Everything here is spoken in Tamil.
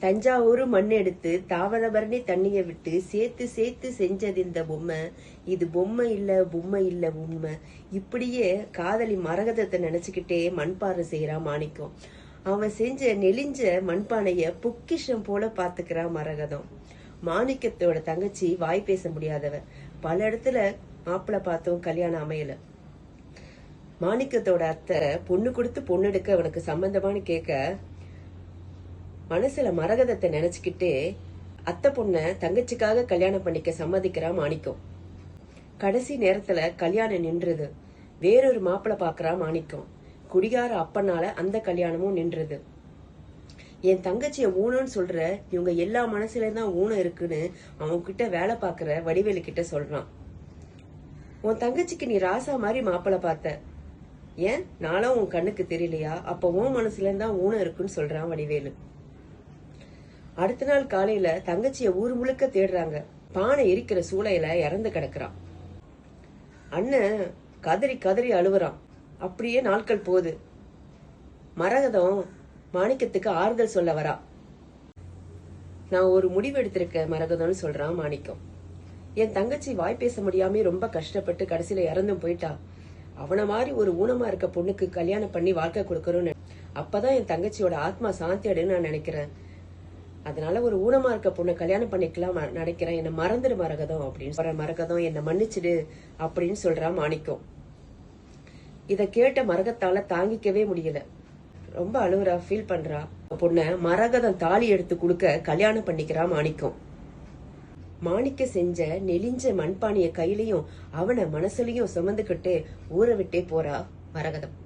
தஞ்சாவூர் மண் எடுத்து தாவரபரணி தண்ணிய விட்டு சேர்த்து சேர்த்து செஞ்சது இந்த பொம்மை. இது பொம்மை இல்ல உண்மை. இப்படியே காதலி மரகதத்தை நினைச்சுக்கிட்டே மண்பானை செய்யறான் மாணிக்கம். அவன் செஞ்ச நெளிஞ்ச மண்பானைய பொக்கிஷம் போல பாத்துக்கிறான் மரகதம். மாணிக்கத்தோட தங்கச்சி வாய் பேச முடியாதவ. பல இடத்துல மாப்பிள்ள பார்த்தோம், கல்யாணம் அமையல. மாணிக்கத்தோட அத்தை பொண்ணு கொடுத்து பொண்ணு எடுக்க அவனுக்கு சம்பந்தமானு கேட்க மனசுல மரகதத்தை நினைச்சுக்கிட்டே அத்தை பொண்ண தங்கச்சிக்காக கல்யாணம் பண்ணிக்க சம்மதிக்கிறான் மாணிக்கம். கடைசி நேரத்துல கல்யாணம் நின்றுது. வேறொரு மாப்பிள்ள பாக்குறான் மாணிக்கம். குடிகார அப்பனால அந்த கல்யாணமும் நின்றுது. என் தங்கச்சிய ஊனன்னு சொல்ற இவங்க எல்லா மனசுலயும் தான் ஊனம் இருக்குன்னு அவங்க கிட்ட வேலை பாக்குற வடிவேலு கிட்ட சொல்றான். உன் தங்கச்சிக்கு நீ ராசா மாதிரி மாப்பிள்ள பார்த்த, ஏன் நானும் உன் கண்ணுக்கு தெரியலையா? அப்ப உன் மனசுல தான் ஊனம் இருக்குன்னு சொல்றான் வடிவேலு. அடுத்த நாள் காலையில தங்கச்சிய ஊர் முழுக்க தேடுறாங்க. பானை எரிக்கிற சூளையில இறந்து கிடக்குறான். அண்ணன் கதறி கதறி அழுவுறான். அப்படியே நாட்கள் போகுது. மரகதம் மாணிக்கத்துக்கு ஆறுதல் சொல்ல வரா. நான் ஒரு முடிவு எடுத்திருக்க மரகதம்னு சொல்றான் மாணிக்கம். என் தங்கச்சி வாய் பேச முடியாம ரொம்ப கஷ்டப்பட்டு கடைசியில இறந்தும் போயிட்டா. அவன மாதிரி ஒரு ஊனமா இருக்க பொண்ணுக்கு கல்யாணம் பண்ணி வாழ்க்கை கொடுக்கணும்னு அப்பதான் என் தங்கச்சியோட ஆத்மா சாந்தி அடைன்னு நான் நினைக்கிறேன். அதனால ஒரு ஊனமா இருக்க பொண்ணை கல்யாணம் பண்ணிக்கலாம் நினைக்கிறேன். என்ன மறந்துடு மரகதம் அப்படின்னு சொல்ற. மரகதம் என்ன மன்னிச்சிடு அப்படின்னு சொல்றான் மாணிக்கம். இத கேட்ட மரகத்தால தாங்கிக்கவே முடியல. ரொம்ப அழுவுறா, ஃபீல் பண்றா. பொண்ண மரகதம் தாலி எடுத்து கொடுக்க கல்யாணம் பண்ணிக்கிறா மாணிக்கம். மாணிக்க செஞ்ச நெளிஞ்ச மண்பானைய கையிலையும் அவனை மனசுலயும் சுமந்துகிட்டு ஊரை விட்டே போறா மரகதம்.